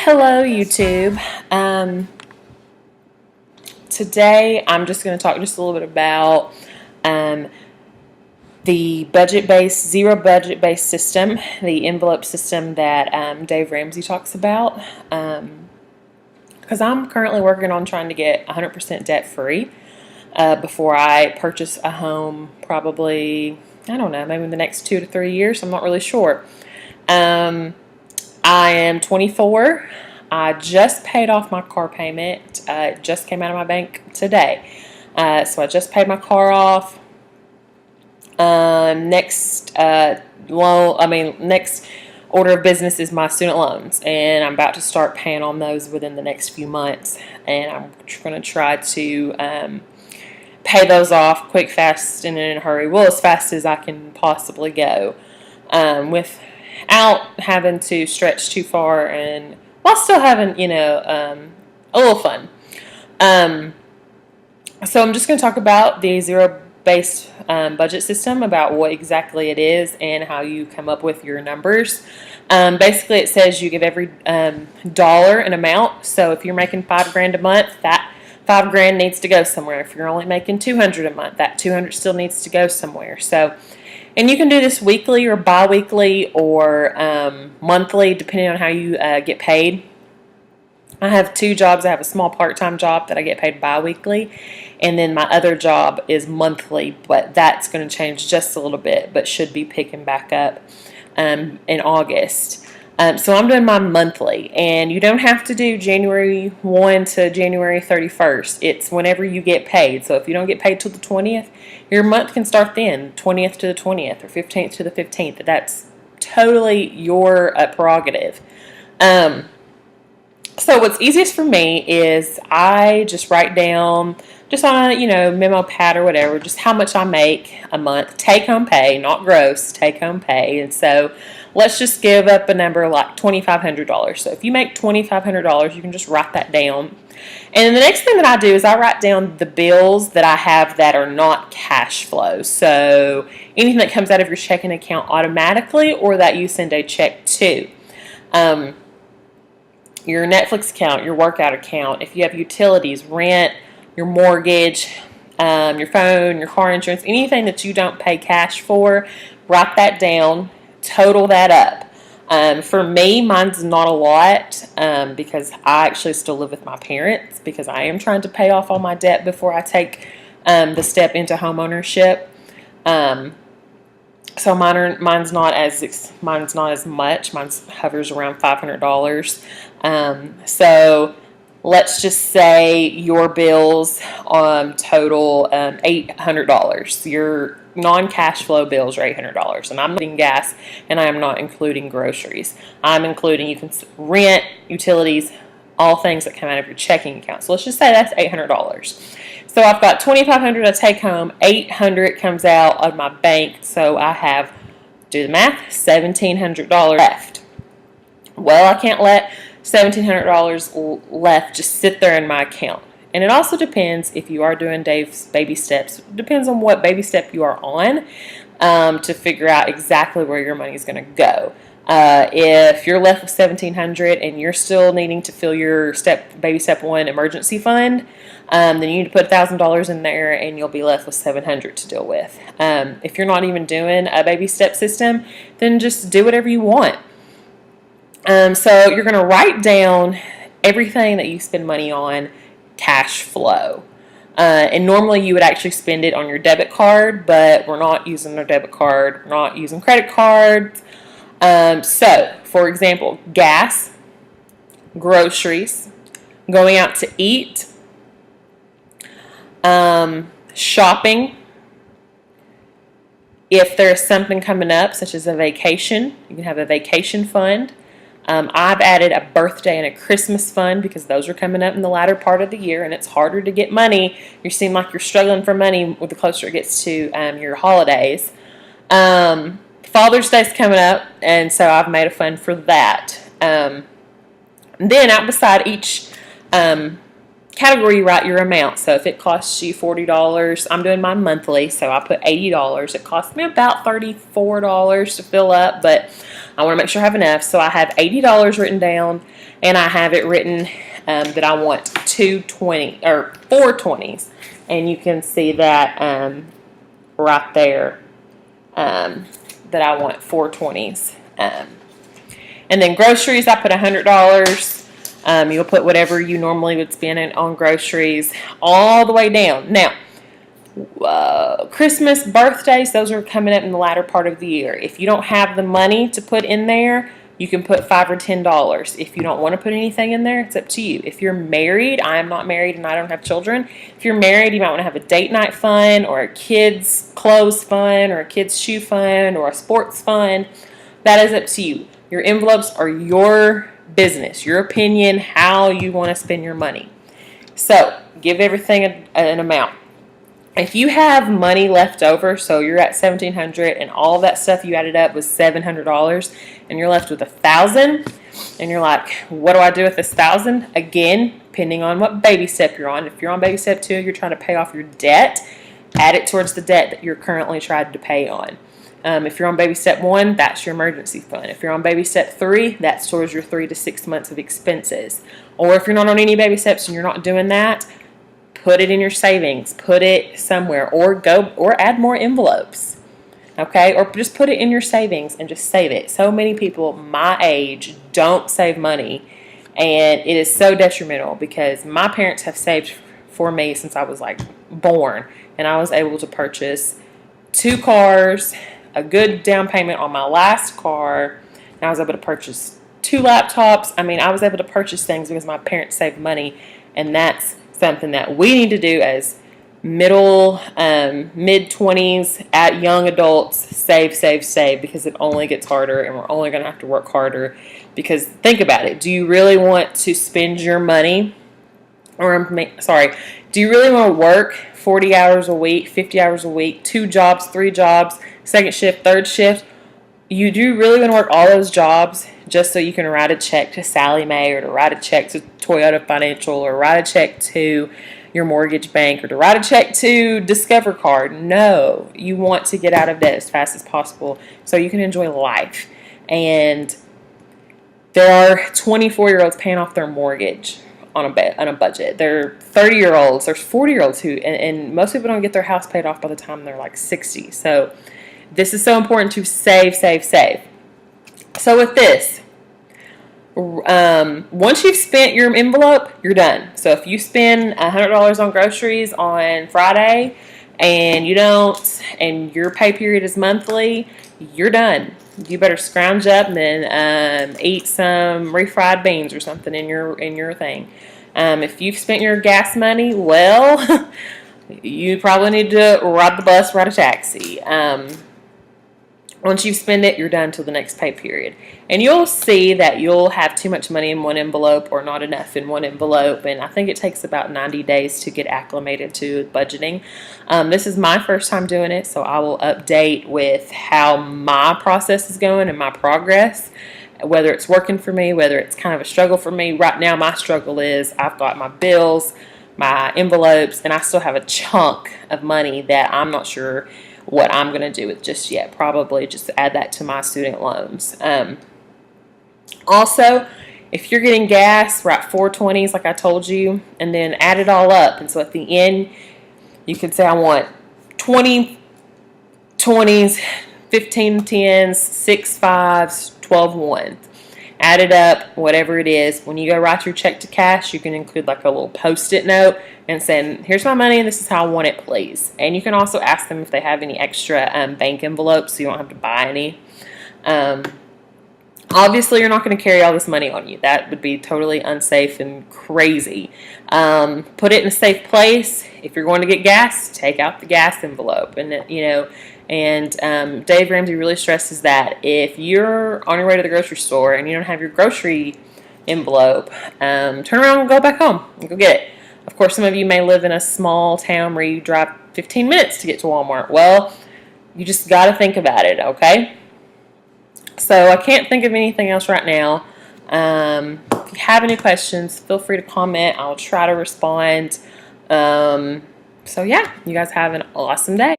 Hello, YouTube. Today I'm just going to talk just a little bit about um, the budget-based, zero budget-based system, the envelope system that Dave Ramsey talks about. Because I'm currently working on trying to get 100% debt-free before I purchase a home, probably, I don't know, maybe in the next 2 to 3 years. I'm not really sure. I am 24. I just paid off my car payment. It just came out of my bank today. So I just paid my car off. Next next order of business is my student loans, and I'm about to start paying on those within the next few months. And I'm going to try to pay those off quick, fast, and in a hurry. Well, as fast as I can possibly go, without having to stretch too far, and while still having, a little fun. So I'm just going to talk about the zero-based budget system, about what exactly it is and how you come up with your numbers. Basically, it says you give every dollar an amount. So if you're making $5,000 a month, that $5,000 needs to go somewhere. If you're only making $200 a month, that $200 still needs to go somewhere. So, and you can do this weekly or bi-weekly or monthly, depending on how you get paid. I have two jobs. I have a small part-time job that I get paid bi-weekly, and then my other job is monthly, but that's going to change just a little bit, but should be picking back up in August. So I'm doing my monthly, and you don't have to do January 1 to January 31st. It's whenever you get paid. So if you don't get paid till the 20th, your month can start then, 20th to the 20th or 15th to the 15th. That's totally your prerogative. So what's easiest for me is I just write down, just on a memo pad or whatever, just how much I make a month, take home pay, not gross, take home pay. And so let's just give up a number like $2,500. So if you make $2,500, you can just write that down. And then the next thing that I do is I write down the bills that I have that are not cash flow. So anything that comes out of your checking account automatically or that you send a check to. Your Netflix account, your workout account, if you have utilities, rent, your mortgage, your phone, your car insurance, anything that you don't pay cash for, write that down, total that up. For me, mine's not a lot because I actually still live with my parents because I am trying to pay off all my debt before I take the step into homeownership. So mine's not as much. Mine hovers around $500. So let's just say your bills total $800. Your non-cash flow bills are $800, and I'm including gas, and I am not including groceries. I'm including rent, utilities, all things that come out of your checking account. So let's just say that's $800. So I've got $2,500 to take home, $800 comes out of my bank, so I have, do the math, $1,700 left. Well, I can't let $1,700 left just sit there in my account. And it also depends if you are doing Dave's baby steps. It depends on what baby step you are on to figure out exactly where your money is going to go. If you're left with $1,700 and you're still needing to fill your baby step 1 emergency fund, then you need to put $1,000 in there and you'll be left with $700 to deal with. If you're not even doing a baby step system, then just do whatever you want. So you're going to write down everything that you spend money on, cash flow. And normally you would actually spend it on your debit card, but we're not using our debit card. We're not using credit cards. So, for example, gas, groceries, going out to eat, shopping. If there's something coming up, such as a vacation, you can have a vacation fund. I've added a birthday and a Christmas fund because those are coming up in the latter part of the year, and it's harder to get money. You seem like you're struggling for money the closer it gets to your holidays. Father's Day's coming up, and so I've made a fund for that. Then out beside each category you write your amount. So if it costs you $40, I'm doing mine monthly, so I put $80. It costs me about $34 to fill up, but I want to make sure I have enough. So I have $80 written down, and I have it written that I want 4 20s, and you can see that right there that I want 4 20s. And then groceries, I put $100. You'll put whatever you normally would spend on groceries all the way down. Now, Christmas, birthdays, those are coming up in the latter part of the year. If you don't have the money to put in there, you can put $5 or $10. If you don't want to put anything in there, it's up to you. If you're married, I am not married and I don't have children. If you're married, you might want to have a date night fund, or a kids' clothes fund, or a kids' shoe fund, or a sports fund. That is up to you. Your envelopes are your business, your opinion, how you want to spend your money. So give everything an amount. If you have money left over, so you're at $1,700 and all that stuff you added up was $700, and you're left with $1,000, and you're like, what do I do with this $1,000? Again, depending on what baby step you're on. If you're on baby step 2, you're trying to pay off your debt, add it towards the debt that you're currently trying to pay on. If you're on baby step 1, that's your emergency fund. If you're on baby step 3, that's towards your 3 to 6 months of expenses. Or if you're not on any baby steps and you're not doing that, put it in your savings, put it somewhere, or add more envelopes. Okay? Or just put it in your savings and just save it. So many people my age don't save money, and it is so detrimental because my parents have saved for me since I was like born, and I was able to purchase 2 cars, a good down payment on my last car, and I was able to purchase 2 laptops. I mean, I was able to purchase things because my parents saved money, and that's something that we need to do as mid-20s at young adults. Save, because it only gets harder, and we're only going to have to work harder. Because think about it, do you really want to spend your money, do you really want to work 40 hours a week, 50 hours a week, 2 jobs, 3 jobs, second shift, third shift? You do really want to work all those jobs just so you can write a check to Sally Mae, or to write a check to Toyota Financial, or write a check to your mortgage bank, or to write a check to Discover Card? No, you want to get out of debt as fast as possible so you can enjoy life. And there are 24-year-olds paying off their mortgage on a budget. There are 30-year-olds, there's 40-year-olds who, and most people don't get their house paid off by the time they're like 60. So this is so important to save. So with this, once you've spent your envelope, you're done. So if you spend $100 on groceries on Friday and and your pay period is monthly, you're done. You better scrounge up and then eat some refried beans or something in your thing. If you've spent your gas money, well, you probably need to ride the bus, ride a taxi. Once you spend it, you're done till the next pay period. And you'll see that you'll have too much money in one envelope or not enough in one envelope. And I think it takes about 90 days to get acclimated to budgeting. This is my first time doing it, so I will update with how my process is going and my progress, whether it's working for me, whether it's kind of a struggle for me. Right now, my struggle is I've got my bills, my envelopes, and I still have a chunk of money that I'm not sure what I'm going to do with just yet. Probably just add that to my student loans. Also, if you're getting gas, write 4 20s like I told you, and then add it all up. And so at the end, you can say I want 20 20s, 15 10s, 6 5s, 12 1s. Add it up, whatever it is. When you go write your check to cash, you can include like a little Post-it note and saying, here's my money and this is how I want it, please. And you can also ask them if they have any extra bank envelopes so you don't have to buy any. Obviously, you're not going to carry all this money on you. That would be totally unsafe and crazy. Put it in a safe place. If you're going to get gas, take out the gas envelope. And Dave Ramsey really stresses that if you're on your way to the grocery store and you don't have your grocery envelope, turn around and go back home and go get it. Of course, some of you may live in a small town where you drive 15 minutes to get to Walmart. Well, you just got to think about it, okay? So I can't think of anything else right now. if you have any questions, feel free to comment. I'll try to respond. So yeah, you guys have an awesome day.